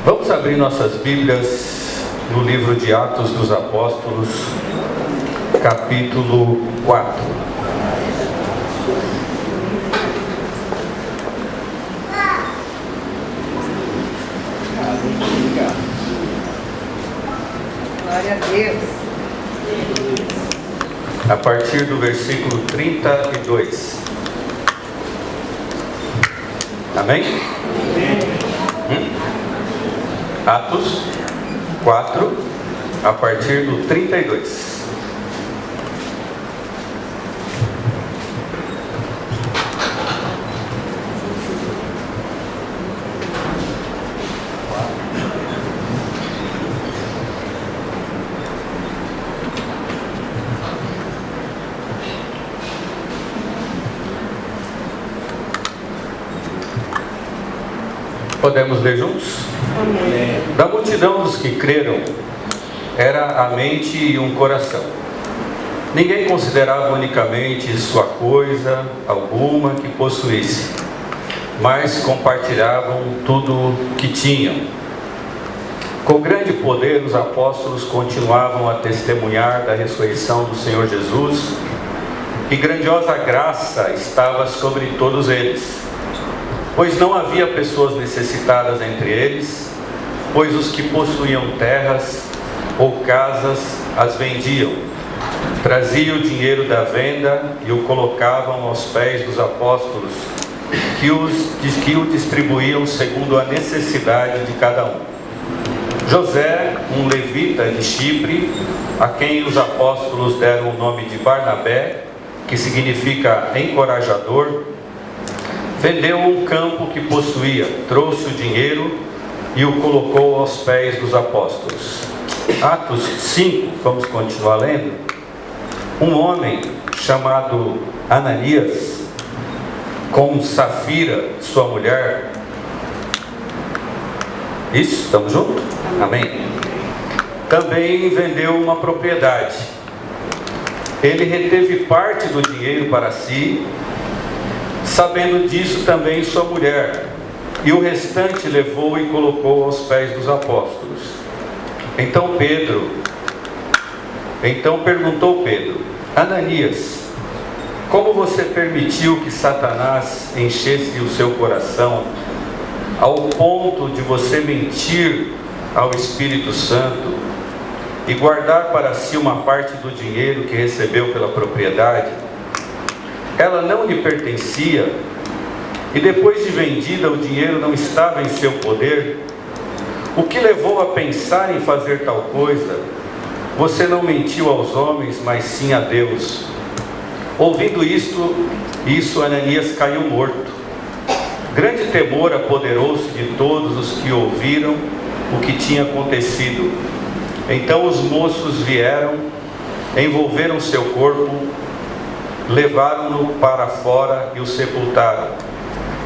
Vamos abrir nossas Bíblias no livro de Atos dos Apóstolos, capítulo 4. Glória a Deus. A partir do versículo 32. Amém? Atos 4, a partir do 32. Podemos ler juntos? Amém. Da multidão dos que creram, era a mente e um coração. Ninguém considerava unicamente sua coisa alguma que possuísse, mas compartilhavam tudo que tinham. Com grande poder, os apóstolos continuavam a testemunhar da ressurreição do Senhor Jesus, e grandiosa graça estava sobre todos eles. Pois não havia pessoas necessitadas entre eles, pois os que possuíam terras ou casas as vendiam, traziam o dinheiro da venda e o colocavam aos pés dos apóstolos, que o distribuíam segundo a necessidade de cada um. José, um levita de Chipre, a quem os apóstolos deram o nome de Barnabé, que significa encorajador, vendeu um campo que possuía, trouxe o dinheiro e o colocou aos pés dos apóstolos. Atos 5, vamos continuar lendo. Um homem chamado Ananias, com Safira, sua mulher. Isso, estamos juntos? Amém. Também vendeu uma propriedade. Ele reteve parte do dinheiro para si, sabendo disso também sua mulher, e o restante levou e colocou aos pés dos apóstolos. Então perguntou Pedro: Ananias, como você permitiu que Satanás enchesse o seu coração ao ponto de você mentir ao Espírito Santo e guardar para si uma parte do dinheiro que recebeu pela propriedade? Ela não lhe pertencia, e depois de vendida o dinheiro não estava em seu poder. O que levou a pensar em fazer tal coisa? Você não mentiu aos homens, mas sim a Deus. Ouvindo isso Ananias caiu morto. Grande temor apoderou-se de todos os que ouviram o que tinha acontecido. Então os moços vieram, envolveram seu corpo, levaram-no para fora e o sepultaram.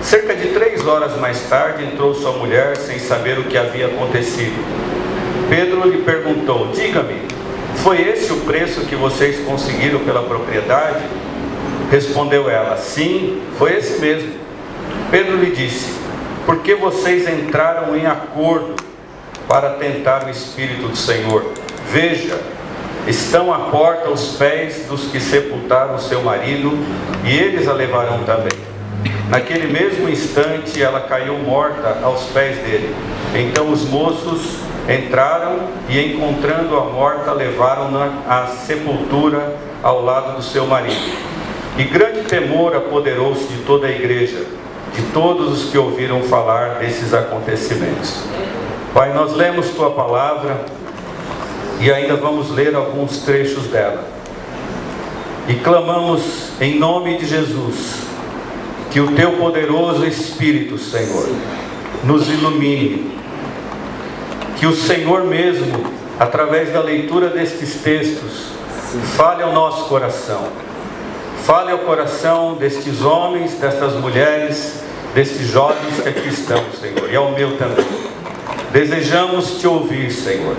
Cerca de 3 horas mais tarde entrou sua mulher sem saber o que havia acontecido. Pedro lhe perguntou: diga-me, foi esse o preço que vocês conseguiram pela propriedade? Respondeu ela: sim, foi esse mesmo. Pedro lhe disse: por que vocês entraram em acordo para tentar o Espírito do Senhor? Veja, estão à porta os pés dos que sepultaram seu marido, e eles a levarão também. Naquele mesmo instante ela caiu morta aos pés dele. Então os moços entraram e, encontrando-a morta, levaram-na à sepultura ao lado do seu marido. E grande temor apoderou-se de toda a igreja, de todos os que ouviram falar desses acontecimentos. Pai, nós lemos tua palavra e ainda vamos ler alguns trechos dela. E clamamos em nome de Jesus, que o teu poderoso Espírito, Senhor, nos ilumine. Que o Senhor mesmo, através da leitura destes textos, fale ao nosso coração. Fale ao coração destes homens, destas mulheres, destes jovens que aqui estão, Senhor, e ao meu também. Desejamos te ouvir, Senhor,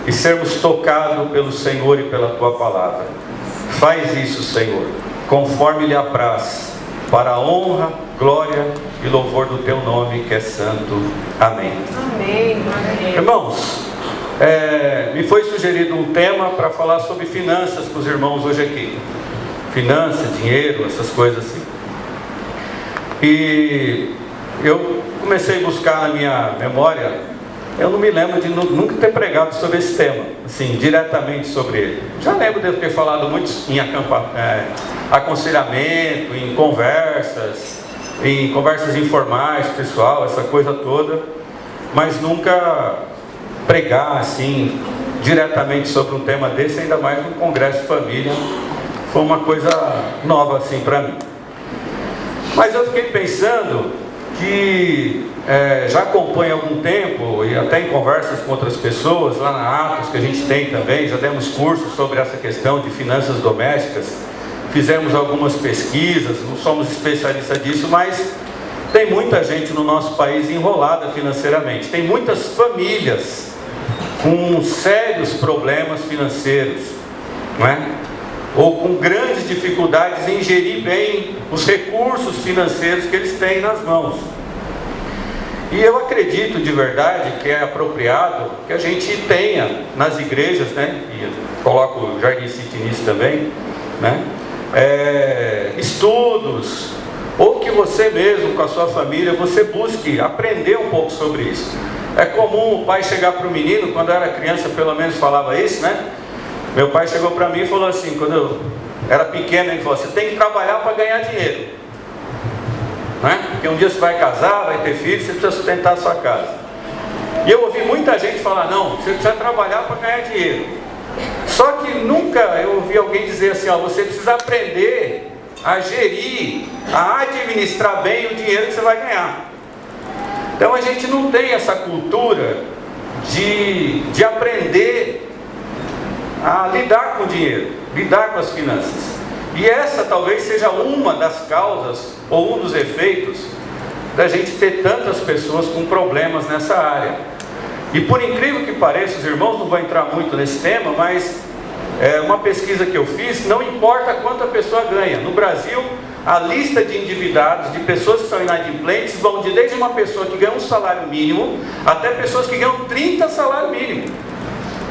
e sermos tocados pelo Senhor e pela tua palavra. Faz isso, Senhor, conforme lhe apraz, para a honra, glória e louvor do Teu nome, que é santo. Amém. Amém. Amém. Irmãos, me foi sugerido um tema para falar sobre finanças para os irmãos hoje aqui. Finanças, dinheiro, essas coisas assim. E eu comecei a buscar na minha memória. Eu não me lembro de nunca ter pregado sobre esse tema, assim, diretamente sobre ele. Já lembro de eu ter falado muito em aconselhamento, em conversas informais, pessoal, essa coisa toda, mas nunca pregar, assim, diretamente sobre um tema desse, ainda mais no Congresso de Família. Foi uma coisa nova, assim, para mim. Mas eu fiquei pensando que já acompanho há algum tempo, e até em conversas com outras pessoas, lá na Atos, que a gente tem também, já demos cursos sobre essa questão de finanças domésticas, fizemos algumas pesquisas, não somos especialistas disso, mas tem muita gente no nosso país enrolada financeiramente, tem muitas famílias com sérios problemas financeiros, não é? Ou com grandes dificuldades em gerir bem os recursos financeiros que eles têm nas mãos. E eu acredito de verdade que é apropriado que a gente tenha nas igrejas, né? E coloco o Jardim City nisso também, né? Estudos, ou que você mesmo com a sua família, você busque aprender um pouco sobre isso. É comum o pai chegar para o menino, quando eu era criança pelo menos falava isso, né? Meu pai chegou para mim e falou assim, quando eu era pequeno, ele falou, você tem que trabalhar para ganhar dinheiro, né? Porque um dia você vai casar, vai ter filhos, você precisa sustentar a sua casa. E eu ouvi muita gente falar, não, você precisa trabalhar para ganhar dinheiro. Só que nunca eu ouvi alguém dizer assim, ó, você precisa aprender a gerir, a administrar bem o dinheiro que você vai ganhar. Então a gente não tem essa cultura de aprender a lidar com o dinheiro, lidar com as finanças. E essa talvez seja uma das causas, ou um dos efeitos, da gente ter tantas pessoas com problemas nessa área. E por incrível que pareça, os irmãos não vão entrar muito nesse tema, mas uma pesquisa que eu fiz, não importa quanto a pessoa ganha. No Brasil, a lista de endividados, de pessoas que são inadimplentes, vão desde uma pessoa que ganha um salário mínimo, até pessoas que ganham 30 salário mínimo.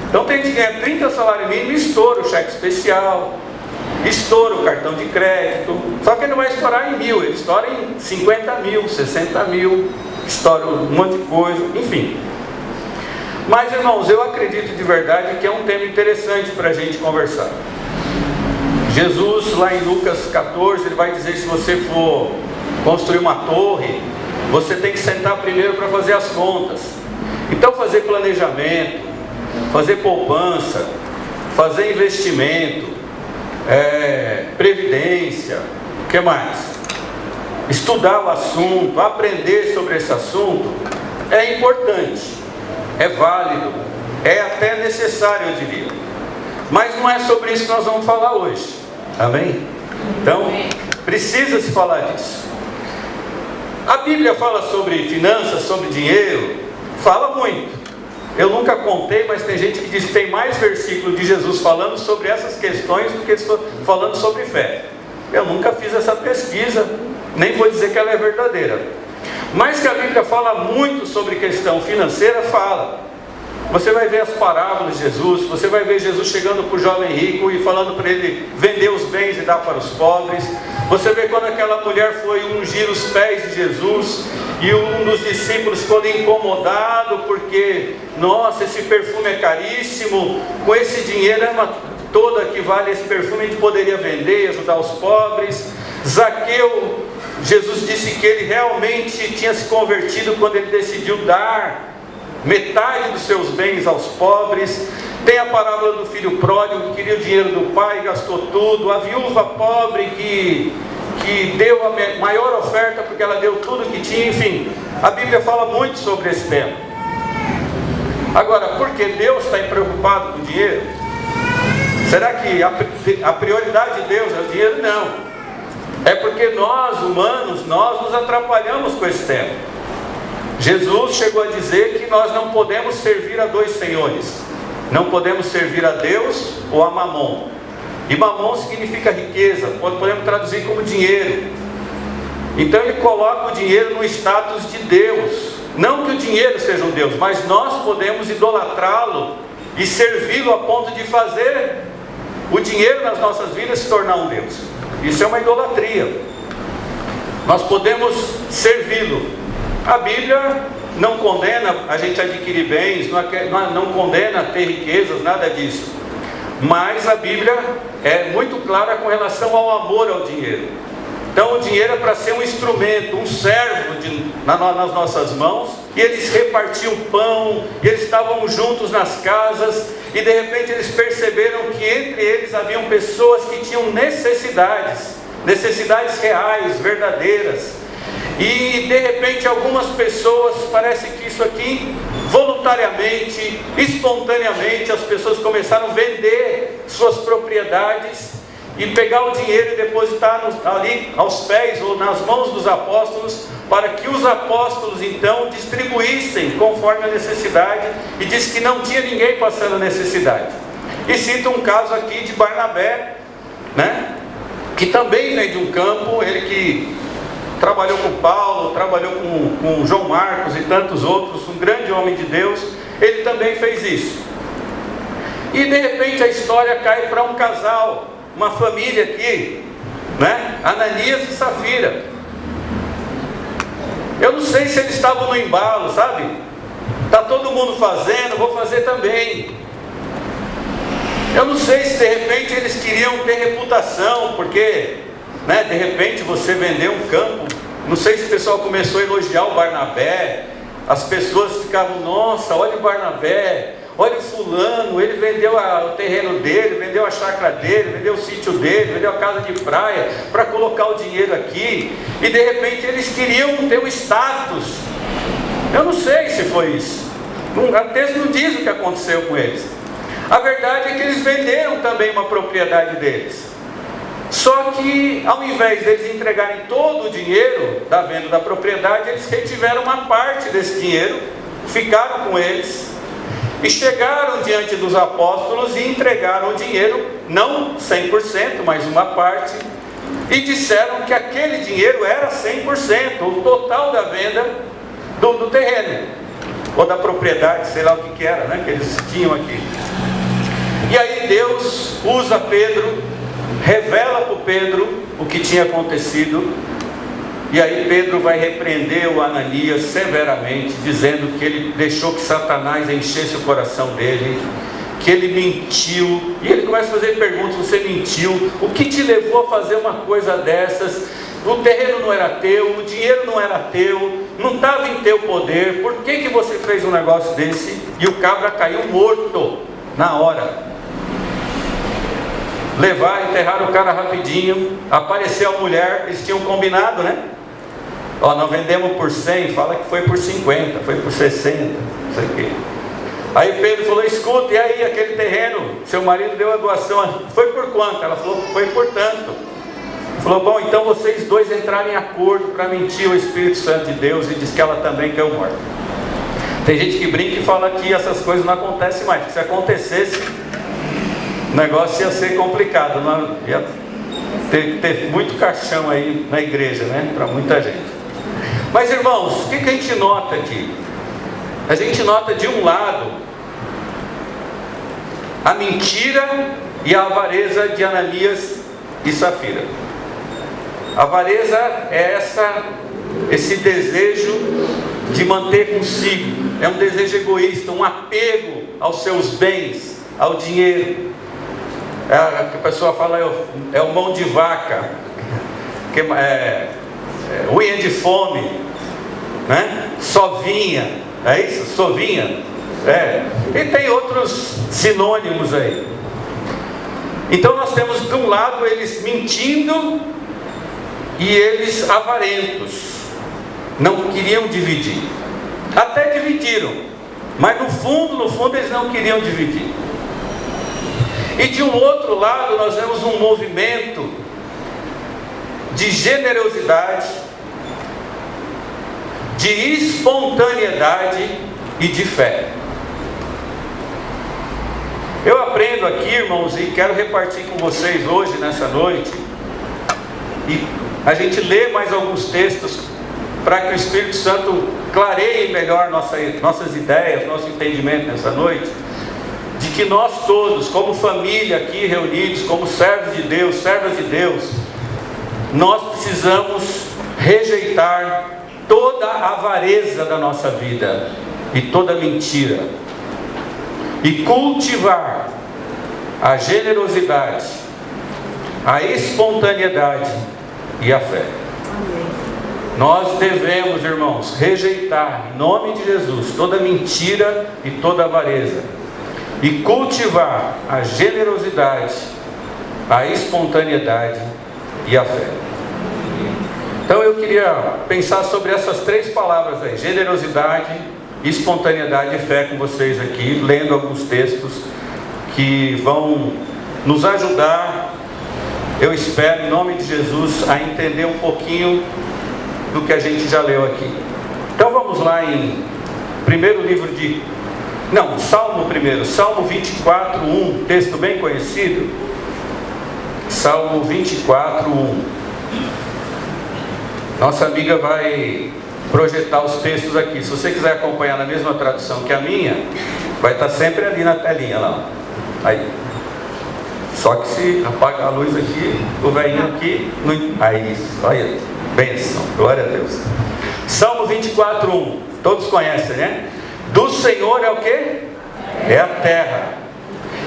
Então tem gente que ganha 30 salário mínimo e estoura o cheque especial, estoura o cartão de crédito, só que ele não vai estourar em 1.000, ele estoura em 50 mil, 60 mil, estoura um monte de coisa, enfim. Mas irmãos, eu acredito de verdade que é um tema interessante para a gente conversar. Jesus, lá em Lucas 14, ele vai dizer que se você for construir uma torre, você tem que sentar primeiro para fazer as contas. Então fazer planejamento, fazer poupança, fazer investimento, previdência, o que mais? Estudar o assunto, aprender sobre esse assunto, é importante, é válido, é até necessário, eu diria. Mas não é sobre isso que nós vamos falar hoje, amém? Então, precisa se falar disso. A Bíblia fala sobre finanças, sobre dinheiro, fala muito. Eu nunca contei, mas tem gente que diz que tem mais versículo de Jesus falando sobre essas questões do que falando sobre fé. Eu nunca fiz essa pesquisa, nem vou dizer que ela é verdadeira. Mas que a Bíblia fala muito sobre questão financeira, fala. Você vai ver as parábolas de Jesus, você vai ver Jesus chegando para o jovem rico e falando para ele vender os bens e dar para os pobres. Você vê quando aquela mulher foi ungir os pés de Jesus e um dos discípulos ficou incomodado porque, nossa, esse perfume é caríssimo, com esse dinheiro toda que vale esse perfume a gente poderia vender e ajudar os pobres. Zaqueu, Jesus disse que ele realmente tinha se convertido quando ele decidiu dar metade dos seus bens aos pobres. Tem a parábola do filho pródigo que queria o dinheiro do pai e gastou tudo. A viúva pobre que deu a maior oferta porque ela deu tudo que tinha. Enfim, a Bíblia fala muito sobre esse tema. Agora, por que Deus está preocupado com o dinheiro? Será que a prioridade de Deus é o dinheiro? Não. É porque nós, humanos, nós nos atrapalhamos com esse tema. Jesus chegou a dizer que nós não podemos servir a dois senhores. Não podemos servir a Deus ou a Mamon. E Mamon significa riqueza, podemos traduzir como dinheiro. Então ele coloca o dinheiro no status de Deus. Não que o dinheiro seja um Deus, mas nós podemos idolatrá-lo e servi-lo a ponto de fazer o dinheiro nas nossas vidas se tornar um Deus. Isso é uma idolatria. Nós podemos servi-lo. A Bíblia não condena a gente adquirir bens, não condena ter riquezas, nada disso. Mas a Bíblia é muito clara com relação ao amor ao dinheiro. Então o dinheiro é para ser um instrumento, um servo nas nossas mãos. E eles repartiam pão, e eles estavam juntos nas casas, e de repente eles perceberam que entre eles haviam pessoas que tinham necessidades reais, verdadeiras. E de repente algumas pessoas, parece que isso aqui, voluntariamente, espontaneamente, as pessoas começaram a vender suas propriedades e pegar o dinheiro e depositar ali aos pés ou nas mãos dos apóstolos, para que os apóstolos então distribuíssem conforme a necessidade, e diz que não tinha ninguém passando necessidade. E cita um caso aqui de Barnabé, né? Que também vem de um campo, ele que trabalhou com Paulo, trabalhou com João Marcos e tantos outros, um grande homem de Deus, ele também fez isso. E de repente a história cai para um casal, uma família aqui, né? Ananias e Safira. Eu não sei se eles estavam no embalo, sabe? Está todo mundo fazendo, vou fazer também. Eu não sei se de repente eles queriam ter reputação, porque, né, de repente você vendeu um campo. Não sei se o pessoal começou a elogiar o Barnabé. As pessoas ficavam, nossa, olha o Barnabé, olha o fulano, ele vendeu o terreno dele, vendeu a chácara dele, vendeu o sítio dele, vendeu a casa de praia para colocar o dinheiro aqui. E de repente eles queriam ter o status. Eu não sei se foi isso. O texto não diz o que aconteceu com eles. A verdade é que eles venderam também uma propriedade deles. Só que ao invés deles entregarem todo o dinheiro da venda da propriedade, eles retiveram uma parte desse dinheiro, ficaram com eles e chegaram diante dos apóstolos e entregaram o dinheiro, não 100%, mas uma parte, e disseram que aquele dinheiro era 100%, o total da venda do terreno, ou da propriedade, sei lá o que era, né, que eles tinham aqui. E aí Deus usa Pedro, revela para o Pedro o que tinha acontecido, e aí Pedro vai repreender o Ananias severamente, dizendo que ele deixou que Satanás enchesse o coração dele, que ele mentiu, e ele começa a fazer perguntas: você mentiu? O que te levou a fazer uma coisa dessas? O terreno não era teu, o dinheiro não era teu, não estava em teu poder, por que você fez um negócio desse? E o cabra caiu morto na hora. Levaram, enterraram o cara rapidinho. Apareceu a mulher, eles tinham combinado, né? Ó, não vendemos por 100, fala que foi por 50, foi por 60, não sei o quê. Aí Pedro falou: escuta, e aí aquele terreno, seu marido deu a doação, foi por quanto? Ela falou: foi por tanto. Ele falou: bom, então vocês dois entraram em acordo para mentir o Espírito Santo de Deus. E diz que ela também caiu morta. Tem gente que brinca e fala que essas coisas não acontecem mais, porque se acontecesse, o negócio ia ser complicado, não ia ter muito caixão aí na igreja, né? Para muita gente. Mas irmãos, o que a gente nota aqui? A gente nota de um lado a mentira e a avareza de Ananias e Safira. A avareza é esse desejo de manter consigo, é um desejo egoísta, um apego aos seus bens, ao dinheiro. A pessoa fala, é o mão de vaca, unha de fome, né? Sovinha, é isso? Sovinha, e tem outros sinônimos aí. Então nós temos de um lado eles mentindo e eles avarentos, não queriam dividir, até dividiram, mas no fundo eles não queriam dividir. E de um outro lado nós vemos um movimento de generosidade, de espontaneidade e de fé. Eu aprendo aqui, irmãos, e quero repartir com vocês hoje, nessa noite, e a gente ler mais alguns textos para que o Espírito Santo clareie melhor nossas ideias, nosso entendimento nessa noite, de que nós todos, como família aqui reunidos, como servos de Deus, servas de Deus, nós precisamos rejeitar toda a avareza da nossa vida e toda mentira, e cultivar a generosidade, a espontaneidade e a fé. Nós devemos, irmãos, rejeitar, em nome de Jesus, toda mentira e toda avareza, e cultivar a generosidade, a espontaneidade e a fé. Então eu queria pensar sobre essas três palavras aí: generosidade, espontaneidade e fé, com vocês aqui, lendo alguns textos que vão nos ajudar, eu espero, em nome de Jesus, a entender um pouquinho do que a gente já leu aqui. Então vamos lá em Salmo 24:1, texto bem conhecido. Salmo 24:1. Nossa amiga vai projetar os textos aqui. Se você quiser acompanhar na mesma tradução que a minha, vai estar sempre ali na telinha lá. Aí. Só que se apagar a luz aqui, o velhinho aqui, aí, olha, bênção, glória a Deus. Salmo 24:1, todos conhecem, né? Do Senhor é o quê? É a terra,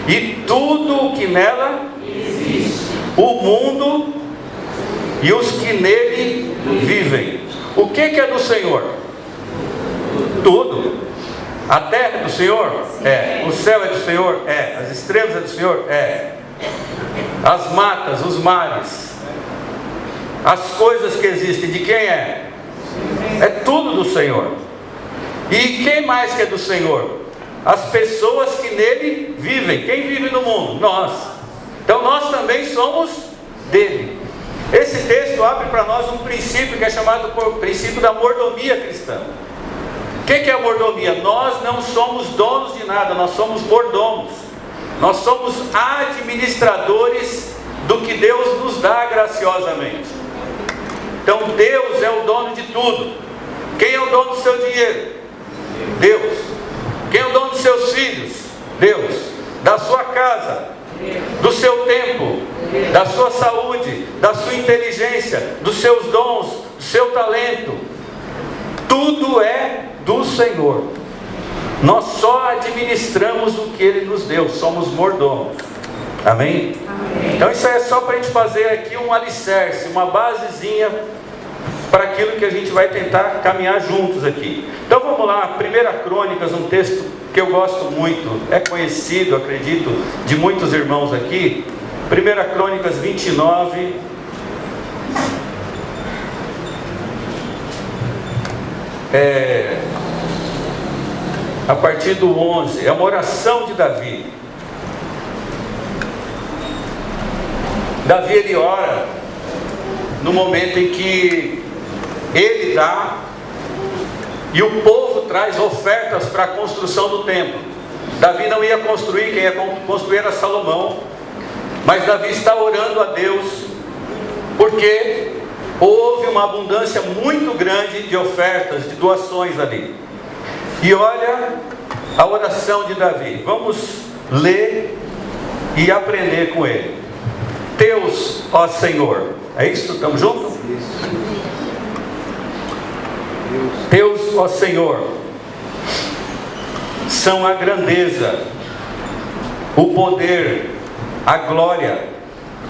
e tudo o que nela existe, o mundo e os que nele vivem. O que é do Senhor? Tudo. A terra é do Senhor? É. O céu é do Senhor? É. As estrelas é do Senhor? É. As matas, os mares, as coisas que existem, de quem é? É tudo do Senhor. E quem mais que é do Senhor? As pessoas que nele vivem. Quem vive no mundo? Nós. Então nós também somos dele. Esse texto abre para nós um princípio que é chamado por princípio da mordomia cristã. O que é a mordomia? Nós não somos donos de nada, nós somos mordomos. Nós somos administradores do que Deus nos dá graciosamente. Então Deus é o dono de tudo. Quem é o dono do seu dinheiro? Deus. Quem é o dono dos seus filhos? Deus. Da sua casa, do seu tempo, da sua saúde, da sua inteligência, dos seus dons, do seu talento. Tudo é do Senhor. Nós só administramos o que Ele nos deu, somos mordomos. Amém? Amém. Então isso é só para a gente fazer aqui um alicerce, uma basezinha para aquilo que a gente vai tentar caminhar juntos aqui. Então vamos lá, 1 Crônicas, um texto que eu gosto muito, é conhecido, acredito, de muitos irmãos aqui. 1 Crônicas 29, a partir do 11, é uma oração de Davi. Davi, ele ora no momento em que ele dá e o povo traz ofertas para a construção do templo. Davi não ia construir, quem ia construir era Salomão, mas Davi está orando a Deus porque houve uma abundância muito grande de ofertas, de doações ali. E olha a oração de Davi. Vamos ler e aprender com ele. Teus, ó Senhor. É isso? Estamos juntos? Teus, ó Senhor, são a grandeza, o poder, a glória,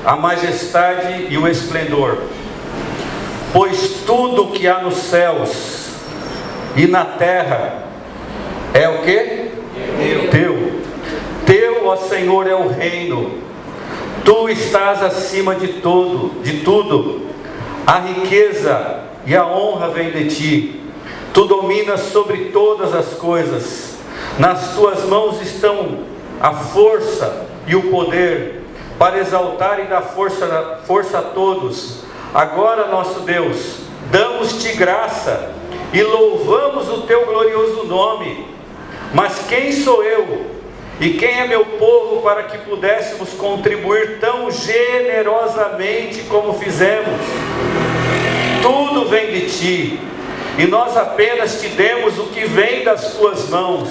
a majestade e o esplendor. Pois tudo que há nos céus e na terra é o quê? Teu. Teu, ó Senhor, é o reino. Tu estás acima de tudo. A riqueza e a honra vem de ti. Tu dominas sobre todas as coisas. Nas tuas mãos estão a força e o poder para exaltar e dar força a todos. Agora, nosso Deus, damos-te graça e louvamos o teu glorioso nome. Mas quem sou eu e quem é meu povo para que pudéssemos contribuir tão generosamente como fizemos? vem de ti, e nós apenas te demos o que vem das tuas mãos.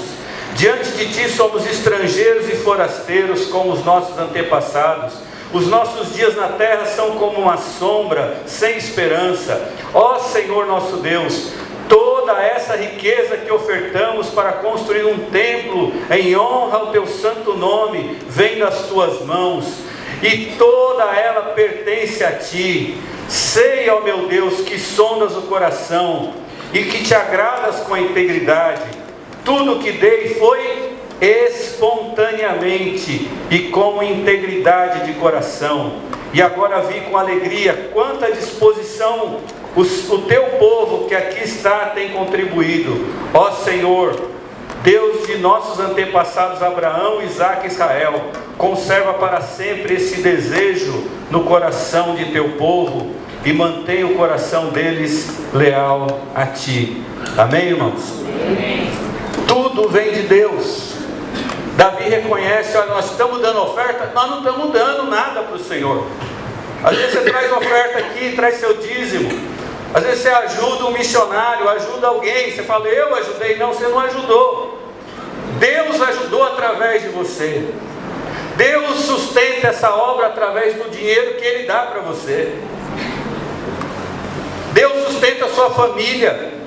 Diante de ti somos estrangeiros e forasteiros, como os nossos antepassados. Os nossos dias na terra são como uma sombra, sem esperança. Ó Senhor nosso Deus, toda essa riqueza que ofertamos para construir um templo em honra ao teu santo nome, vem das tuas mãos, e toda ela pertence a ti. Sei, ó meu Deus, que sondas o coração, e que te agradas com a integridade. Tudo o que dei foi espontaneamente e com integridade de coração. E agora vi com alegria quanta disposição o teu povo que aqui está tem contribuído. Ó Senhor, Deus de nossos antepassados Abraão, Isaque e Israel, conserva para sempre esse desejo no coração de teu povo e mantém o coração deles leal a ti. Amém, irmãos? Amém. Tudo vem de Deus. Davi reconhece: olha, nós estamos dando oferta, nós não estamos dando nada para o Senhor. Às vezes você traz oferta aqui, traz seu dízimo. Às vezes você ajuda um missionário, ajuda alguém, você fala: eu ajudei. Não, você não ajudou. Deus ajudou através de você. Deus sustenta essa obra através do dinheiro que Ele dá para você. Deus sustenta a sua família.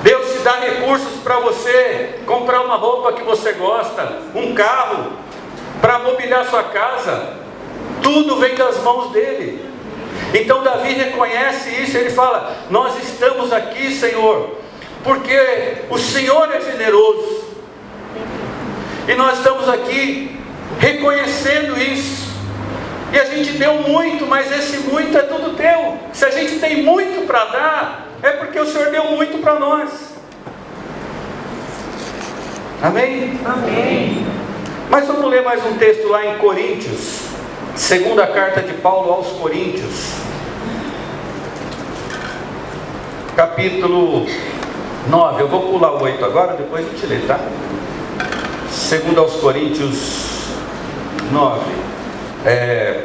Deus te dá recursos para você comprar uma roupa que você gosta, um carro, para mobiliar sua casa. Tudo vem das mãos dele. Então Davi reconhece isso, ele fala: nós estamos aqui, Senhor, porque o Senhor é generoso. E nós estamos aqui reconhecendo isso. E a gente deu muito, mas esse muito é tudo teu. Se a gente tem muito para dar, é porque o Senhor deu muito para nós. Amém? Amém. Mas vamos ler mais um texto lá em Coríntios. Segunda carta de Paulo aos Coríntios, capítulo 9. Eu vou pular o 8 agora, depois a gente lê, tá? Segunda aos Coríntios 9.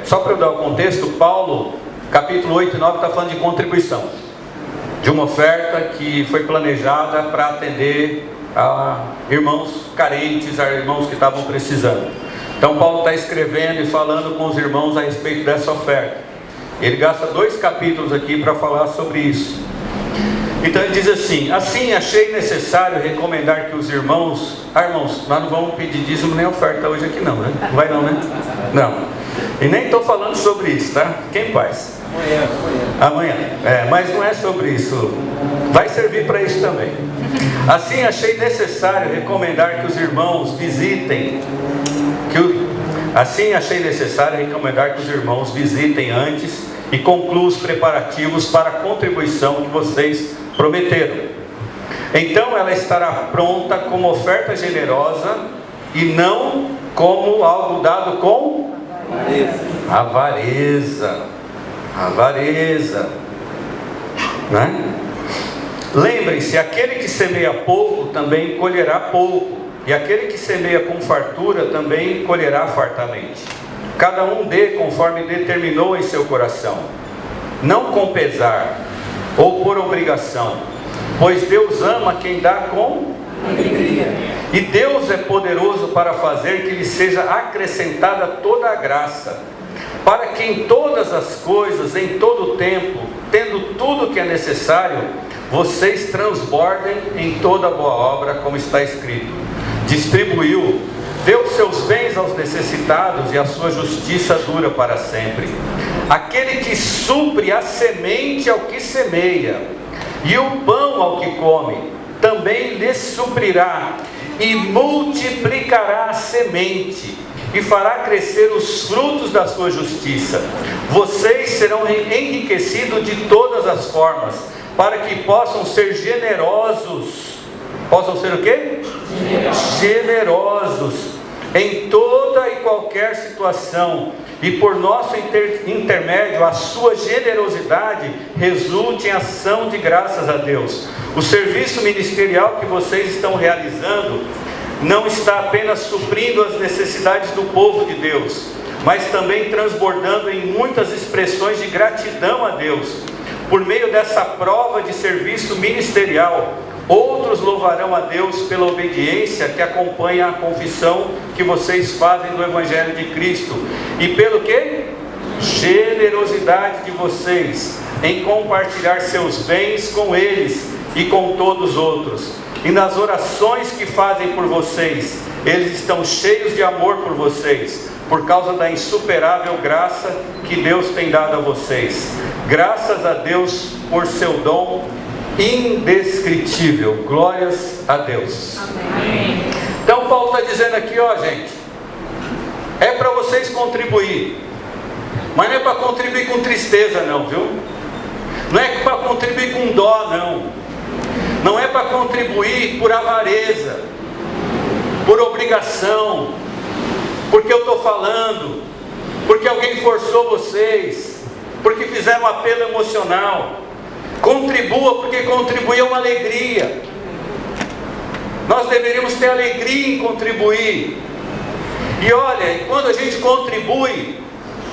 Só para eu dar o contexto, Paulo, capítulo 8 e 9, está falando de contribuição, de uma oferta que foi planejada para atender a irmãos carentes, a irmãos que estavam precisando. Então Paulo está escrevendo e falando com os irmãos a respeito dessa oferta. Ele gasta 2 capítulos aqui para falar sobre isso. Então ele diz assim: assim achei necessário recomendar que os irmãos... irmãos, nós não vamos pedir dízimo nem oferta hoje aqui não, né? Não vai não, né? Não. E nem estou falando sobre isso, tá? Quem faz? Amanhã. Mas não é sobre isso. Vai servir para isso também. Assim achei necessário recomendar que os irmãos visitem... Assim achei necessário recomendar que os irmãos visitem antes e concluam os preparativos para a contribuição que vocês prometeram. Então ela estará pronta como oferta generosa e não como algo dado com avareza. Né? Lembrem-se, aquele que semeia pouco também colherá pouco, e aquele que semeia com fartura também colherá fartamente. Cada um dê conforme determinou em seu coração, não com pesar ou por obrigação, pois Deus ama quem dá com alegria. E Deus é poderoso para fazer que lhe seja acrescentada toda a graça, para que em todas as coisas, em todo o tempo, tendo tudo o que é necessário, vocês transbordem em toda boa obra, como está escrito: distribuiu, deu seus bens aos necessitados, e a sua justiça dura para sempre. Aquele que supre a semente ao que semeia, e o pão ao que come, também lhes suprirá, e multiplicará a semente, e fará crescer os frutos da sua justiça. Vocês serão enriquecidos de todas as formas, para que possam ser generosos. Possam ser o quê? Generosos em toda e qualquer situação, e por nosso intermédio a sua generosidade resulte em ação de graças a Deus. O serviço ministerial que vocês estão realizando não está apenas suprindo as necessidades do povo de Deus, mas também transbordando em muitas expressões de gratidão a Deus, por meio dessa prova de serviço ministerial, outros louvarão a Deus pela obediência que acompanha a confissão que vocês fazem do Evangelho de Cristo. E pelo quê? Generosidade de vocês em compartilhar seus bens com eles e com todos os outros. E nas orações que fazem por vocês, eles estão cheios de amor por vocês, por causa da insuperável graça que Deus tem dado a vocês. Graças a Deus por seu dom indescritível. Glórias a Deus. Amém. Então Paulo está dizendo aqui, ó gente, é para vocês contribuir, mas não é para contribuir com tristeza não, viu? Não é para contribuir com dó não. Não é para contribuir por avareza, por obrigação, porque eu estou falando, porque alguém forçou vocês, porque fizeram um apelo emocional. Contribua, porque contribuir é uma alegria. Nós deveríamos ter alegria em contribuir. E olha, quando a gente contribui,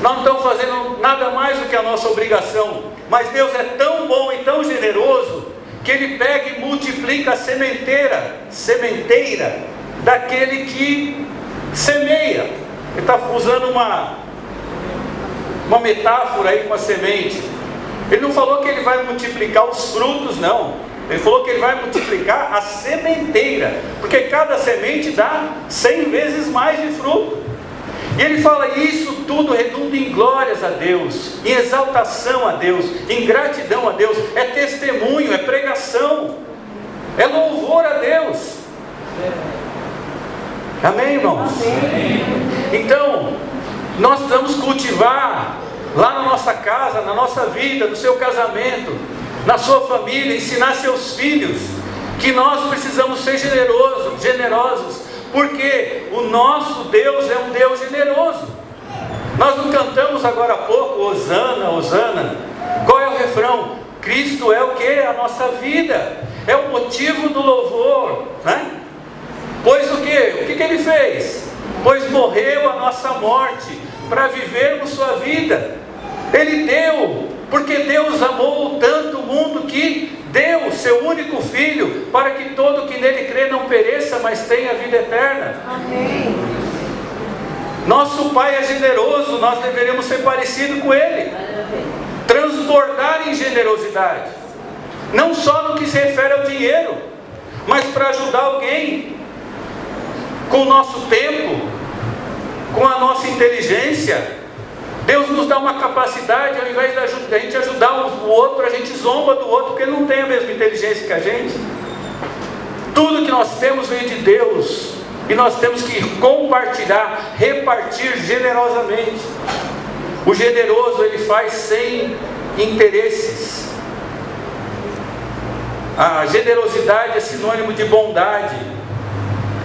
nós não estamos fazendo nada mais do que a nossa obrigação. Mas Deus é tão bom e tão generoso, que Ele pega e multiplica a sementeira daquele que semeia. Ele está usando uma metáfora aí com a semente. Ele não falou que Ele vai multiplicar os frutos, não. Ele falou que Ele vai multiplicar a sementeira, porque cada semente dá 100 vezes mais de fruto. E Ele fala, isso tudo redunda em glórias a Deus, em exaltação a Deus, em gratidão a Deus. É testemunho, é pregação, é louvor a Deus. Amém, irmãos? Amém. Então, nós precisamos cultivar lá na nossa casa, na nossa vida, no seu casamento, na sua família, ensinar seus filhos que nós precisamos ser generosos, porque o nosso Deus é um Deus generoso. Nós não cantamos agora há pouco, Hosana, Hosana. Qual é o refrão? Cristo é o que? A nossa vida, é o motivo do louvor, né? Pois o que? O que Ele fez? Pois morreu a nossa morte, para vivermos sua vida. Ele deu, porque Deus amou tanto o mundo que deu o seu único Filho, para que todo que nele crê não pereça, mas tenha vida eterna. Amém. Nosso Pai é generoso, nós deveremos ser parecidos com Ele, transbordar em generosidade, não só no que se refere ao dinheiro, mas para ajudar alguém, com o nosso tempo, com a nossa inteligência. Deus nos dá uma capacidade, ao invés da gente ajudar o outro, a gente zomba do outro, porque ele não tem a mesma inteligência que a gente. Tudo que nós temos vem de Deus, e nós temos que compartilhar, repartir generosamente. O generoso, ele faz sem interesses. A generosidade é sinônimo de bondade.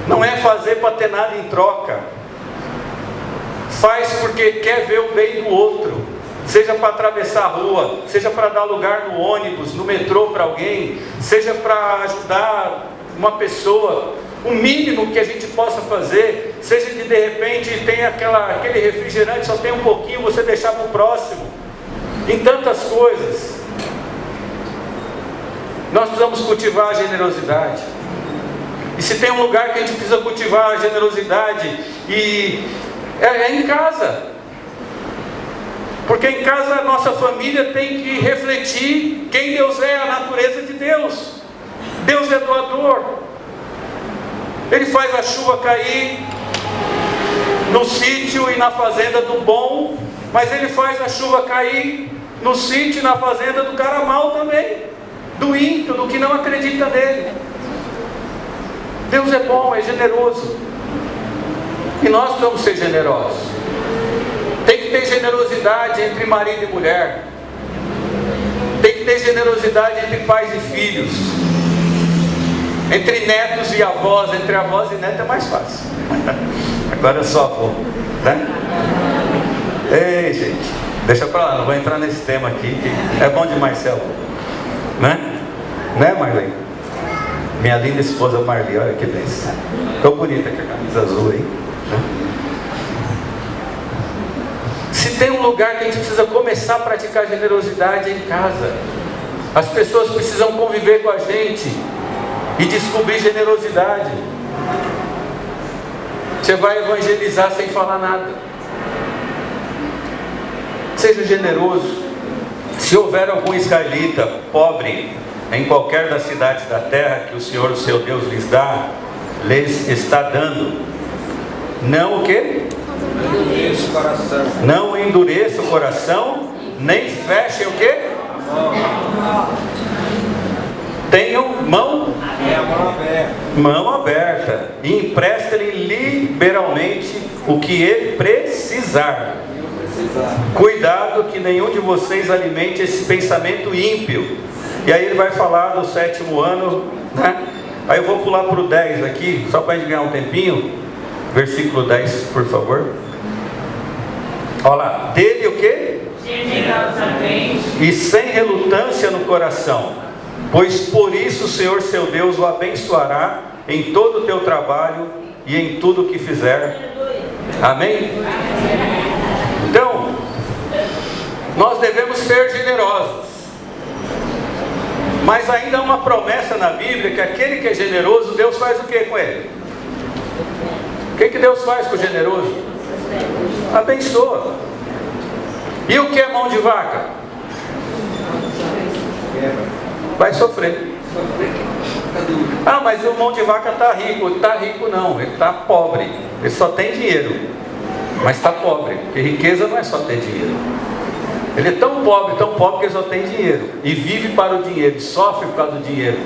Não é fazer para ter nada em troca. Faz porque quer ver o bem do outro, seja para atravessar a rua, seja para dar lugar no ônibus, no metrô para alguém, seja para ajudar uma pessoa. O mínimo que a gente possa fazer, seja de repente tem aquele refrigerante, só tem um pouquinho, você deixar para o próximo, em tantas coisas. Nós precisamos cultivar a generosidade. E se tem um lugar que a gente precisa cultivar a generosidade, é em casa. Porque em casa a nossa família tem que refletir quem Deus é, a natureza de Deus. Deus é doador. Ele faz a chuva cair no sítio e na fazenda do bom, mas Ele faz a chuva cair no sítio e na fazenda do cara mau também, do ímpio, do que não acredita nele. Deus é bom, é generoso, e nós precisamos ser generosos. Tem que ter generosidade entre marido e mulher, tem que ter generosidade entre pais e filhos, entre netos e avós. Entre avós e netos é mais fácil. Agora eu sou avô, né? Ei, gente, deixa pra lá, não vou entrar nesse tema aqui, que é bom demais ser avô, né? Né, Marlene? Minha linda esposa Marli, olha que bênção. Ficou bonita com a camisa azul aí, né? Se tem um lugar que a gente precisa começar a praticar generosidade, é em casa. As pessoas precisam conviver com a gente e descobrir generosidade. Você vai evangelizar sem falar nada. Seja generoso. Se houver algum israelita pobre em qualquer das cidades da terra que o Senhor, o seu Deus, lhes está dando, não o quê? Endureça o coração. Não endureça o coração, nem fechem o quê? Tenham mão aberta e emprestem-lhe liberalmente o que ele precisar. Cuidado que nenhum de vocês alimente esse pensamento ímpio. E aí ele vai falar do 7º ano, né? Aí eu vou pular para o 10 aqui, só para a gente ganhar um tempinho. Versículo 10, por favor. Olha lá, dele o quê? Generosamente e sem relutância no coração, pois por isso o Senhor seu Deus o abençoará em todo o teu trabalho e em tudo o que fizer. Amém? Então, nós devemos ser generosos, mas ainda há uma promessa na Bíblia que aquele que é generoso, Deus faz o que com ele? O que Deus faz com o generoso? Abençoa. E o que é mão de vaca? Vai sofrer. Ah, mas o mão de vaca está rico. Está rico não, ele está pobre. Ele só tem dinheiro, mas está pobre. Porque riqueza não é só ter dinheiro. Ele é tão pobre que ele só tem dinheiro. E vive para o dinheiro, e sofre por causa do dinheiro.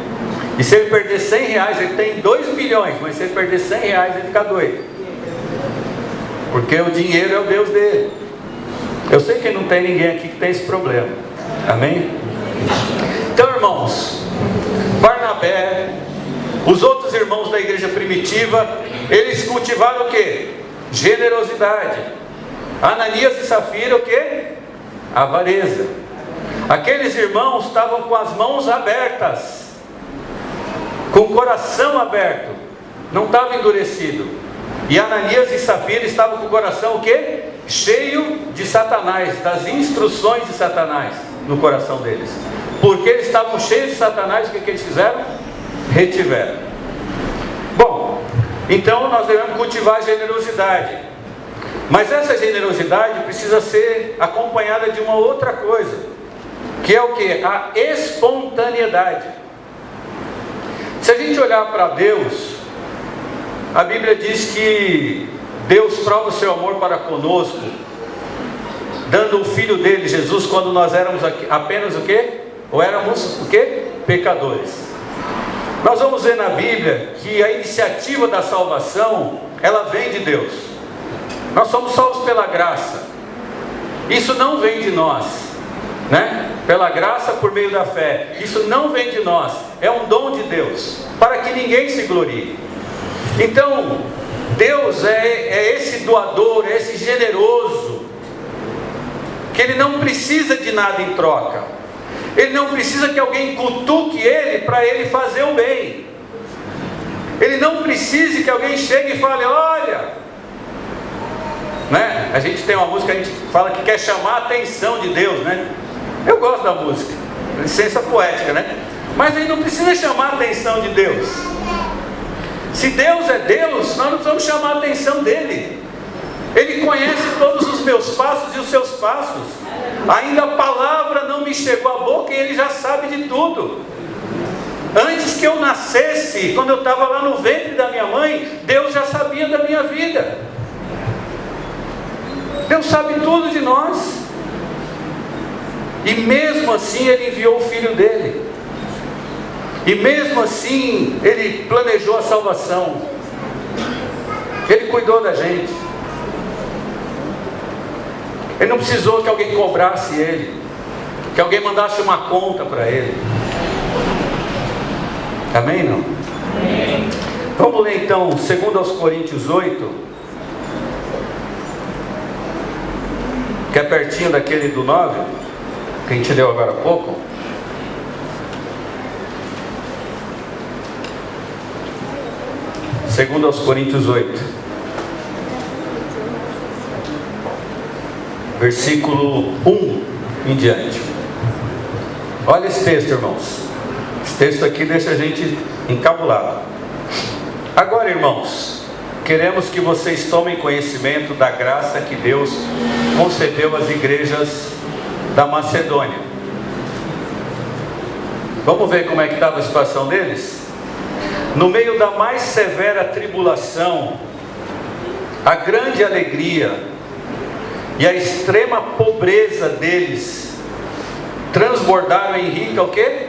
E se ele perder 100 reais, ele tem 2 milhões. Mas se ele perder 100 reais, ele fica doido. Porque o dinheiro é o Deus dele. Eu sei que não tem ninguém aqui que tem esse problema. Amém? Então, irmãos, Barnabé, os outros irmãos da igreja primitiva, eles cultivaram o quê? Generosidade. Ananias e Safira, o quê? Avareza. Aqueles irmãos estavam com as mãos abertas, com o coração aberto, não estava endurecido. E Ananias e Safira estavam com o coração o quê? Cheio de Satanás, das instruções de Satanás no coração deles. Porque eles estavam cheios de Satanás, o que eles fizeram? Retiveram. Bom, então nós devemos cultivar a generosidade. Mas essa generosidade precisa ser acompanhada de uma outra coisa, que é o que? A espontaneidade. Se a gente olhar para Deus, a Bíblia diz que Deus prova o seu amor para conosco, dando o Filho dele, Jesus, quando nós éramos apenas o quê? Ou éramos o quê? Pecadores. Nós vamos ver na Bíblia que a iniciativa da salvação, ela vem de Deus. Nós somos salvos pela graça. Isso não vem de nós, né? Pela graça por meio da fé. Isso não vem de nós, é um dom de Deus, para que ninguém se glorie. Então, Deus é esse doador, é esse generoso, que Ele não precisa de nada em troca. Ele não precisa que alguém cutuque Ele para Ele fazer o bem. Ele não precisa que alguém chegue e fale, olha, né? A gente tem uma música, a gente fala que quer chamar a atenção de Deus, né? Eu gosto da música, licença poética, né? Mas ele não precisa chamar a atenção de Deus. Se Deus é Deus, nós não precisamos chamar a atenção dele. Ele conhece todos os meus passos e os seus passos. Ainda a palavra não me chegou à boca e ele já sabe de tudo. Antes que eu nascesse, quando eu estava lá no ventre da minha mãe, Deus já sabia da minha vida. Deus sabe tudo de nós. E mesmo assim Ele enviou o Filho dele. E mesmo assim Ele planejou a salvação. Ele cuidou da gente. Ele não precisou que alguém cobrasse Ele, que alguém mandasse uma conta para Ele. Amém? Não? Amém. Vamos ler então 2 Coríntios 8, que é pertinho daquele do 9, que a gente leu agora há pouco. Segundo aos Coríntios 8, versículo 1 em diante. Olha esse texto, irmãos. Esse texto aqui deixa a gente encabulado. Agora, irmãos, queremos que vocês tomem conhecimento da graça que Deus concedeu às igrejas da Macedônia. Vamos ver como é que estava a situação deles? No meio da mais severa tribulação, a grande alegria e a extrema pobreza deles transbordaram em rica o quê?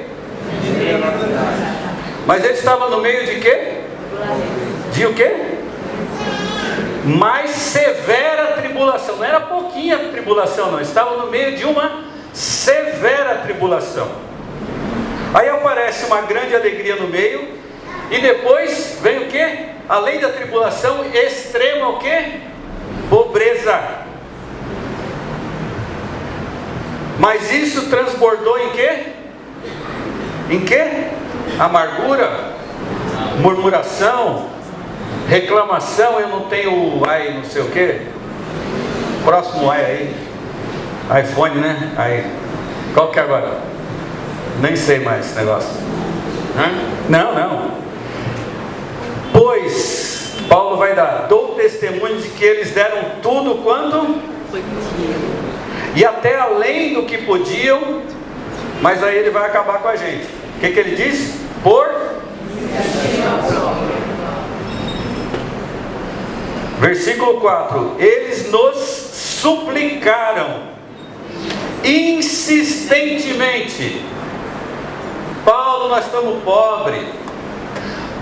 Mas eles estavam no meio de quê? De o quê? Mais severa tribulação. Não era pouquinha tribulação, não. Estavam no meio de uma severa tribulação. Aí aparece uma grande alegria no meio. E depois vem o quê? Além da tribulação, extrema o quê? Pobreza. Mas isso transbordou em quê? Em quê? Amargura, murmuração, reclamação. Eu não tenho ai não sei o quê. Próximo ai aí, iPhone, né? Aí, qual que é agora? Nem sei mais esse negócio. Não. Pois Paulo vai dar, dou testemunho de que eles deram tudo quanto e até além do que podiam. Mas aí ele vai acabar com a gente. O que ele diz? Versículo 4: eles nos suplicaram insistentemente. Paulo, nós estamos pobres.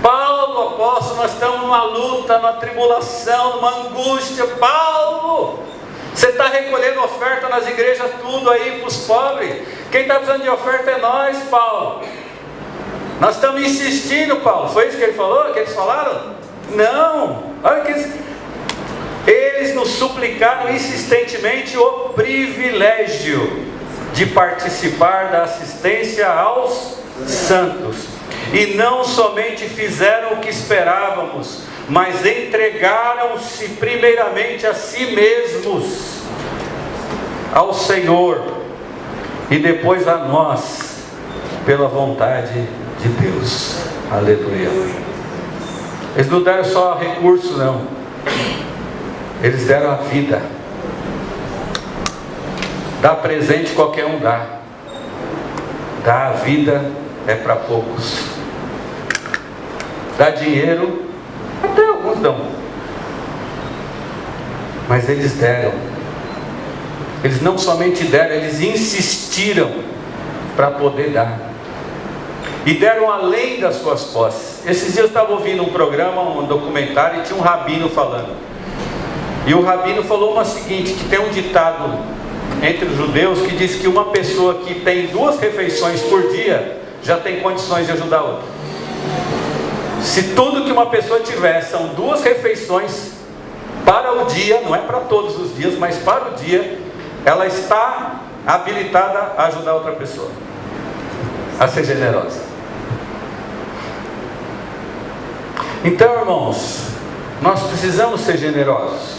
Paulo, apóstolo, nós estamos numa luta, numa tribulação, numa angústia. Paulo, você está recolhendo oferta nas igrejas, tudo aí para os pobres. Quem está precisando de oferta é nós, Paulo. Nós estamos insistindo, Paulo. Foi isso que ele falou? Que eles falaram? Não. Olha que eles nos suplicaram insistentemente o privilégio de participar da assistência aos santos. E não somente fizeram o que esperávamos, mas entregaram-se primeiramente a si mesmos, ao Senhor, e depois a nós, pela vontade de Deus. Aleluia. Eles não deram só recurso, não. Eles deram a vida. Dar presente qualquer um dá. Dar a vida é para poucos. Dar dinheiro, até alguns dão. Mas eles deram. Eles não somente deram, eles insistiram para poder dar. E deram além das suas posses. Esses dias eu estava ouvindo um programa, um documentário, e tinha um rabino falando. E o rabino falou uma seguinte, que tem um ditado entre os judeus que diz que uma pessoa que tem 2 refeições por dia já tem condições de ajudar outra. Se tudo que uma pessoa tiver são 2 refeições para o dia, não é para todos os dias, mas para o dia, ela está habilitada a ajudar outra pessoa, a ser generosa. Então, irmãos, nós precisamos ser generosos.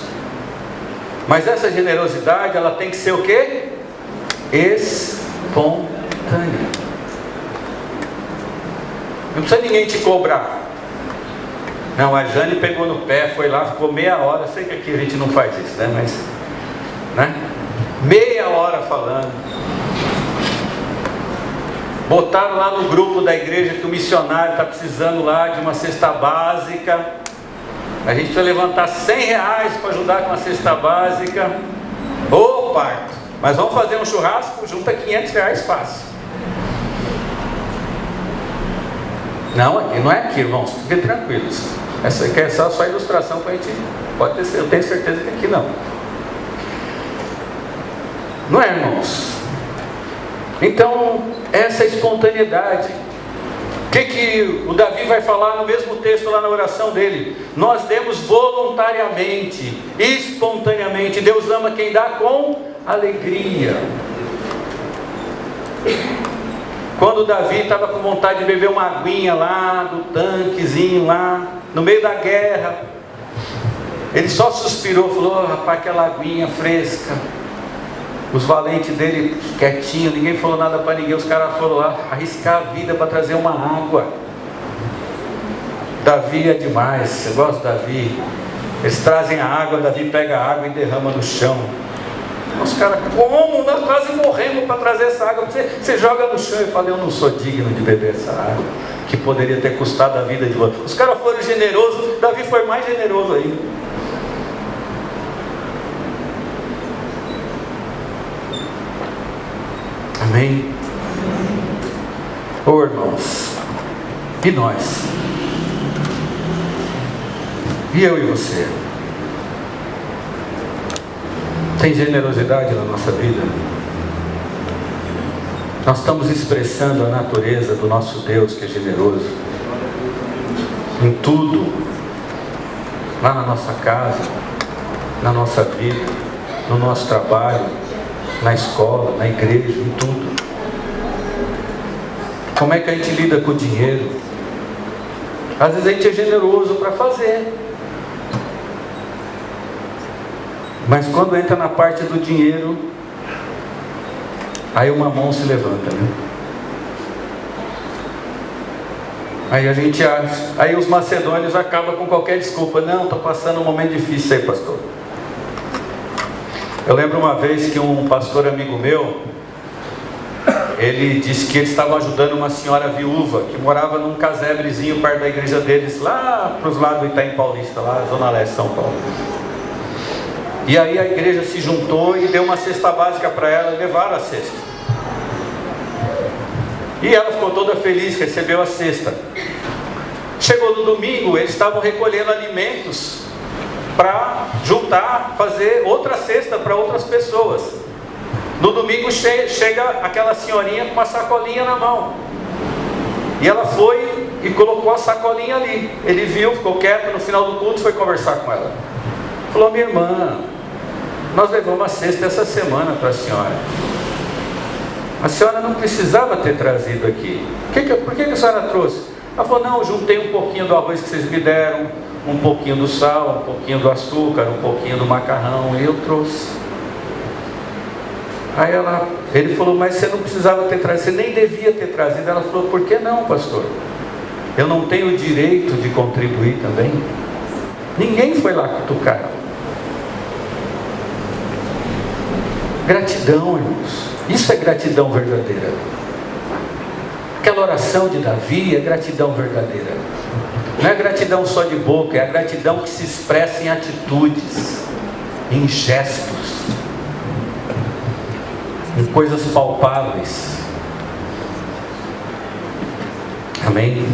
Mas essa generosidade, ela tem que ser o quê? Espontânea. Não precisa ninguém te cobrar. Não, a Jane pegou no pé, foi lá, ficou meia hora. Sei que aqui a gente não faz isso, né? Mas, né? Meia hora falando. Botaram lá no grupo da igreja que o missionário está precisando lá de uma cesta básica. A gente precisa levantar R$100 para ajudar com a cesta básica. Ô parto! Mas vamos fazer um churrasco, junta R$500 fácil. Não, aqui não é aqui, irmãos. Fiquem tranquilos. Essa aqui é só a ilustração para a gente. Pode ter, eu tenho certeza que aqui não. Não é, irmãos? Então, essa espontaneidade. O que o Davi vai falar no mesmo texto lá na oração dele? Nós demos voluntariamente, espontaneamente. Deus ama quem dá com alegria. Quando Davi estava com vontade de beber uma aguinha lá do tanquezinho lá, no meio da guerra, ele só suspirou, falou: rapaz, aquela aguinha fresca. Os valentes dele quietinho, ninguém falou nada para ninguém. Os caras foram lá arriscar a vida para trazer uma água. Davi é demais. Você gosta de Davi? Eles trazem a água, Davi pega a água e derrama no chão. Os caras, como? Nós quase morremos para trazer essa água. Você joga no chão e fala, eu não sou digno de beber essa água, que poderia ter custado a vida de você. Os caras foram generosos, Davi foi mais generoso ainda. Amém? Ô irmãos, e nós? E eu e você? Tem generosidade na nossa vida? Nós estamos expressando a natureza do nosso Deus que é generoso em tudo, lá na nossa casa, na nossa vida, no nosso trabalho, na escola, na igreja, em tudo. Como é que a gente lida com o dinheiro? Às vezes a gente é generoso para fazer, mas quando entra na parte do dinheiro, aí uma mão se levanta, né? Aí a gente acha, aí os macedônios acabam com qualquer desculpa. Não, estou passando um momento difícil aí, pastor. Eu lembro uma vez que um pastor amigo meu, ele disse que eles estavam ajudando uma senhora viúva que morava num casebrezinho perto da igreja deles, lá para os lados do Itaim Paulista, lá na Zona Leste, São Paulo. E aí a igreja se juntou e deu uma cesta básica para ela, levaram a cesta. E ela ficou toda feliz, recebeu a cesta. Chegou no domingo, eles estavam recolhendo alimentos para juntar, fazer outra cesta para outras pessoas. No domingo chega aquela senhorinha com uma sacolinha na mão. E ela foi e colocou a sacolinha ali. Ele viu, ficou quieto, no final do culto foi conversar com ela. Falou, minha irmã, nós levamos a cesta essa semana para a senhora. A senhora não precisava ter trazido aqui. Por que a senhora trouxe? Ela falou, não, eu juntei um pouquinho do arroz que vocês me deram, um pouquinho do sal, um pouquinho do açúcar, um pouquinho do macarrão, e eu trouxe. Aí ele falou, mas você não precisava ter trazido, você nem devia ter trazido. Ela falou, por que não, pastor? Eu não tenho o direito de contribuir também? Ninguém foi lá cutucar. Gratidão, irmãos. Isso é gratidão verdadeira. Aquela oração de Davi é gratidão verdadeira. Não é gratidão só de boca, é a gratidão que se expressa em atitudes, em gestos, em coisas palpáveis. Amém?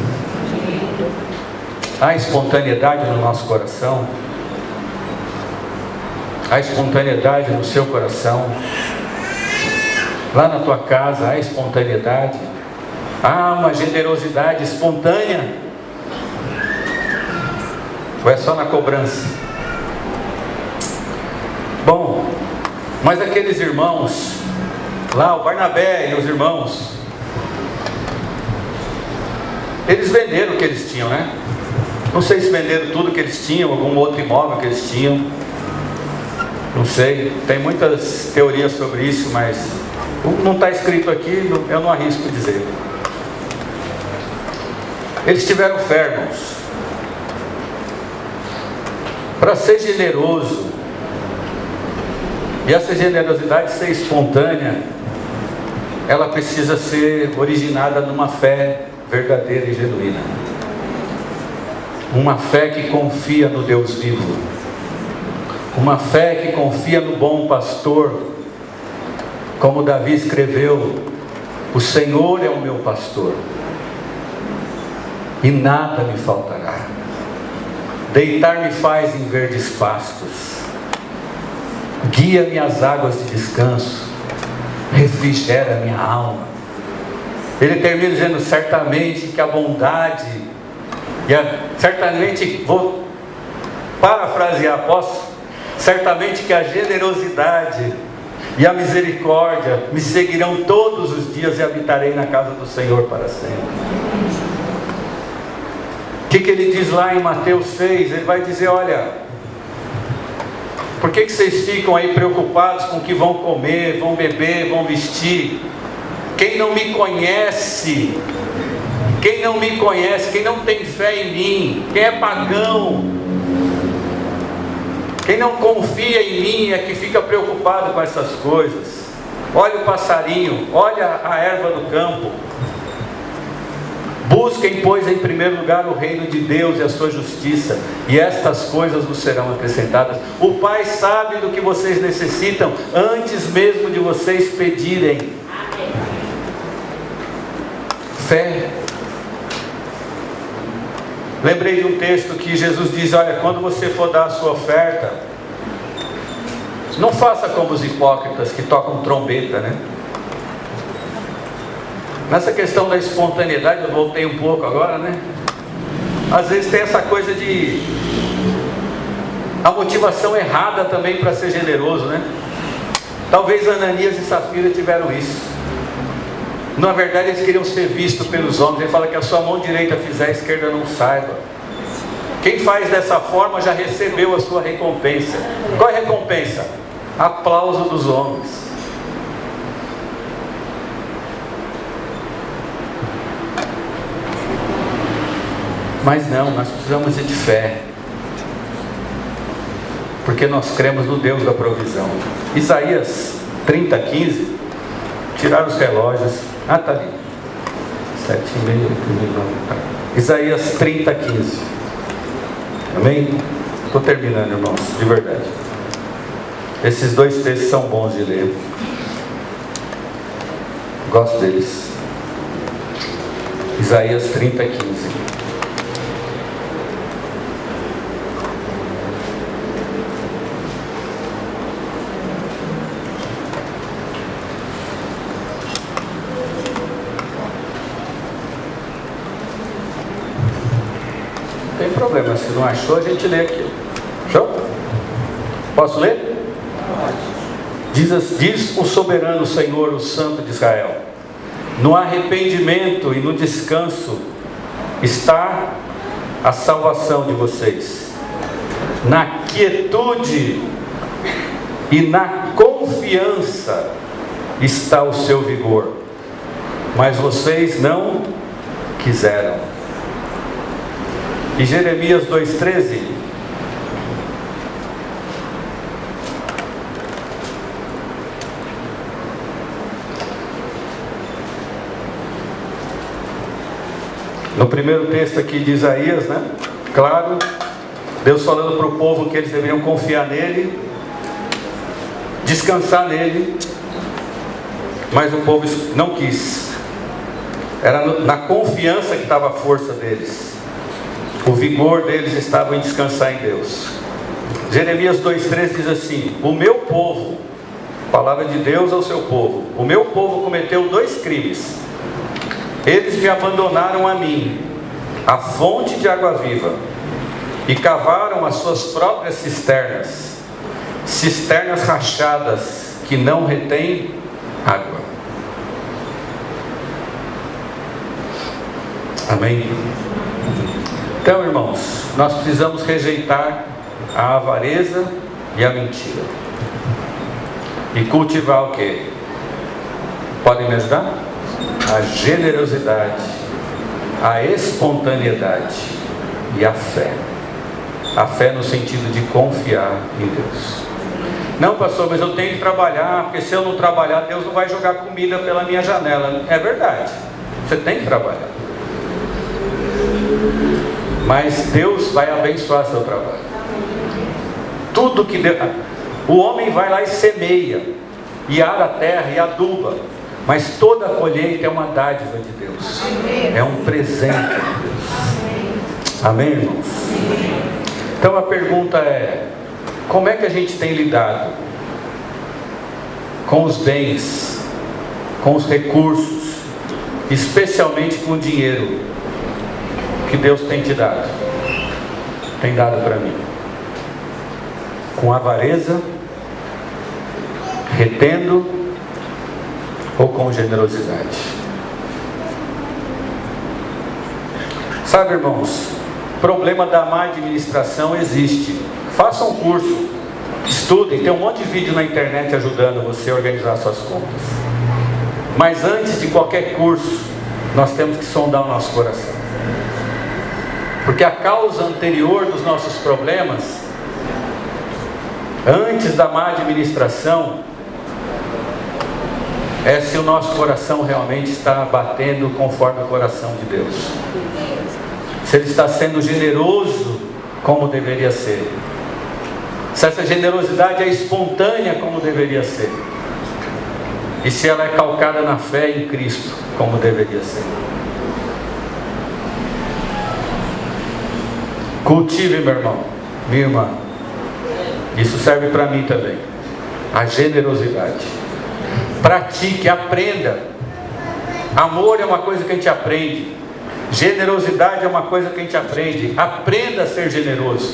Há espontaneidade no nosso coração. Há espontaneidade no seu coração. Lá na tua casa há espontaneidade. Há uma generosidade espontânea. Ou é só na cobrança? Bom, mas aqueles irmãos lá, o Barnabé e os irmãos, eles venderam o que eles tinham, né? Não sei se venderam tudo que eles tinham, algum outro imóvel que eles tinham. Não sei, tem muitas teorias sobre isso, mas não está escrito aqui, eu não arrisco dizer. Eles tiveram fé, irmãos. Para ser generoso, e essa generosidade ser espontânea, ela precisa ser originada numa fé verdadeira e genuína. Uma fé que confia no Deus vivo. Uma fé que confia no bom pastor. Como Davi escreveu, o Senhor é o meu pastor, e nada me faltará. Deitar-me faz em verdes pastos, guia-me às águas de descanso, refrigera minha alma. Ele termina dizendo, certamente que a bondade, certamente, vou parafrasear, posso? Certamente que a generosidade e a misericórdia me seguirão todos os dias e habitarei na casa do Senhor para sempre. O que ele diz lá em Mateus 6? Ele vai dizer, olha, Por que vocês ficam aí preocupados com o que vão comer, vão beber, vão vestir? Quem não me conhece, quem não tem fé em mim, quem é pagão, quem não confia em mim é que fica preocupado com essas coisas. Olha o passarinho, olha a erva do campo. Busquem, pois, em primeiro lugar o reino de Deus e a sua justiça, e estas coisas vos serão acrescentadas. O Pai sabe do que vocês necessitam, antes mesmo de vocês pedirem. Fé. Lembrei de um texto que Jesus diz: olha, quando você for dar a sua oferta, não faça como os hipócritas que tocam trombeta, né? Nessa questão da espontaneidade, eu voltei um pouco agora, né? Às vezes tem essa coisa de a motivação errada também para ser generoso, né? Talvez Ananias e Safira tiveram isso. Na verdade, eles queriam ser vistos pelos homens. Ele fala que a sua mão direita fizer, a esquerda não saiba. Quem faz dessa forma já recebeu a sua recompensa. Qual é a recompensa? Aplauso dos homens. Mas não, nós precisamos de fé, porque nós cremos no Deus da provisão. Isaías 30:15. Tiraram os relógios. Está ali. 7:30. Isaías 30:15. Amém? Estou terminando, irmãos, de verdade. Esses dois textos são bons de ler. Gosto deles. Isaías 30:15. Não tem problema, se não achou, a gente lê aqui. Show? Posso ler? Diz o soberano Senhor, o Santo de Israel: no arrependimento e no descanso está a salvação de vocês, na quietude e na confiança está o seu vigor, mas vocês não quiseram. E Jeremias 2:13. No primeiro texto aqui de Isaías, né? Claro, Deus falando para o povo que eles deveriam confiar nele, descansar nele, mas o povo não quis. Era na confiança que estava a força deles. O vigor deles estava em descansar em Deus. Jeremias 2:13 diz assim: o meu povo, palavra de Deus ao seu povo, o meu povo cometeu 2 crimes. Eles me abandonaram a mim, a fonte de água viva, e cavaram as suas próprias cisternas, cisternas rachadas que não retêm água. Amém? Então, irmãos, nós precisamos rejeitar a avareza e a mentira e cultivar o quê? Podem me ajudar? A generosidade, a espontaneidade e a fé. A fé no sentido de confiar em Deus. Não, pastor, mas eu tenho que trabalhar, porque se eu não trabalhar, Deus não vai jogar comida pela minha janela. É verdade, você tem que trabalhar, mas Deus vai abençoar seu trabalho. Tudo que Deus... O homem vai lá e semeia, e ara a terra e aduba, mas toda a colheita é uma dádiva de Deus. É um presente de Deus. Amém, irmãos? Então a pergunta é: como é que a gente tem lidado com os bens, com os recursos, especialmente com o dinheiro que Deus tem te dado? Tem dado para mim? Com avareza, retendo, ou com generosidade? Sabe, irmãos, problema da má administração existe. Faça um curso, Estudem, tem um monte de vídeo na internet ajudando você a organizar suas contas. Mas antes de qualquer curso, nós temos que sondar o nosso coração. Porque a causa anterior dos nossos problemas, antes da má administração, é se o nosso coração realmente está batendo conforme o coração de Deus. Se ele está sendo generoso como deveria ser. Se essa generosidade é espontânea como deveria ser. E se ela é calcada na fé em Cristo como deveria ser. Cultive, meu irmão, minha irmã. Isso serve para mim também. A generosidade. Pratique, aprenda. Amor é uma coisa que a gente aprende. Generosidade é uma coisa que a gente aprende. Aprenda a ser generoso.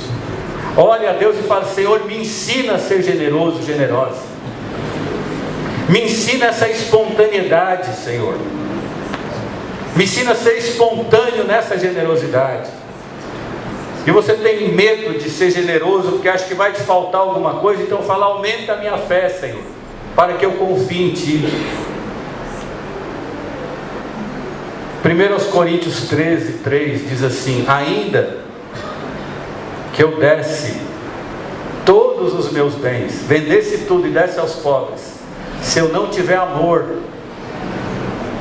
Olhe a Deus e fale: Senhor, me ensina a ser generoso, generosa. Me ensina essa espontaneidade, Senhor. Me ensina a ser espontâneo nessa generosidade. E você tem medo de ser generoso porque acha que vai te faltar alguma coisa, então fala: aumenta a minha fé, Senhor, para que eu confie em Ti. 1 Coríntios 13:3 diz assim: ainda que eu desse todos os meus bens, vendesse tudo e desse aos pobres, se eu não tiver amor,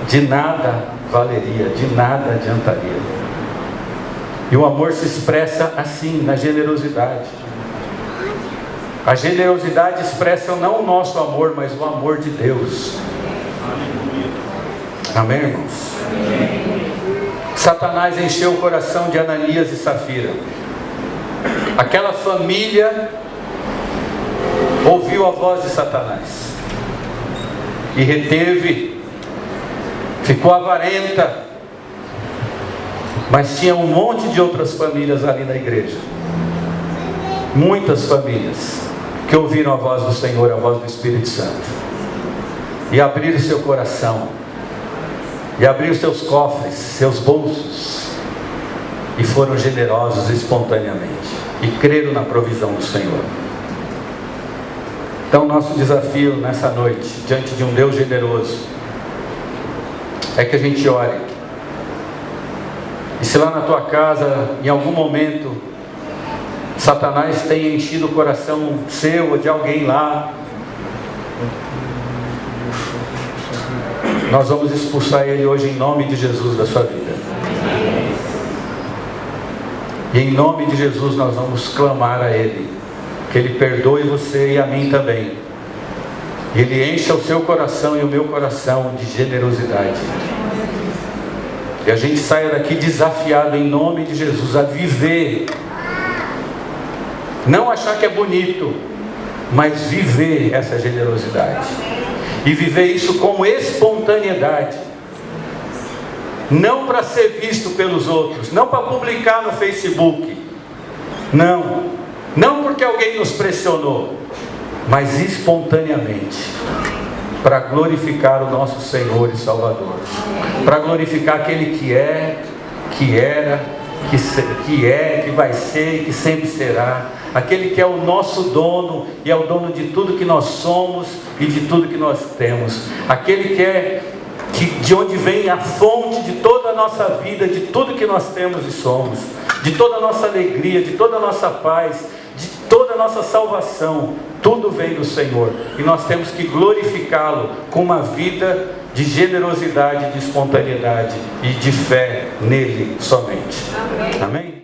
de nada valeria, de nada adiantaria. E o amor se expressa assim, na generosidade. A generosidade expressa não o nosso amor, mas o amor de Deus. Amém, irmãos? Satanás encheu o coração de Ananias e Safira. Aquela família ouviu a voz de Satanás e reteve, ficou avarenta. Mas tinha um monte de outras famílias ali na igreja. Muitas famílias que ouviram a voz do Senhor, a voz do Espírito Santo, e abriram seu coração, e abriram seus cofres, seus bolsos, e foram generosos espontaneamente, e creram na provisão do Senhor. Então nosso desafio nessa noite, diante de um Deus generoso, é que a gente ore. E se lá na tua casa, em algum momento, Satanás tenha enchido o coração seu ou de alguém lá, nós vamos expulsar ele hoje em nome de Jesus da sua vida. E em nome de Jesus nós vamos clamar a Ele, que Ele perdoe você e a mim também. E Ele encha o seu coração e o meu coração de generosidade. E a gente saia daqui desafiado em nome de Jesus a viver. Não achar que é bonito, mas viver essa generosidade. E viver isso com espontaneidade. Não para ser visto pelos outros, não para publicar no Facebook. Não porque alguém nos pressionou, mas espontaneamente. Para glorificar o nosso Senhor e Salvador, para glorificar aquele que é, que era, que vai ser e que sempre será, aquele que é o nosso dono e é o dono de tudo que nós somos e de tudo que nós temos, aquele de onde vem a fonte de toda a nossa vida, de tudo que nós temos e somos, de toda a nossa alegria, de toda a nossa paz, de toda a nossa salvação. Tudo vem do Senhor e nós temos que glorificá-lo com uma vida de generosidade, de espontaneidade e de fé nele somente. Amém?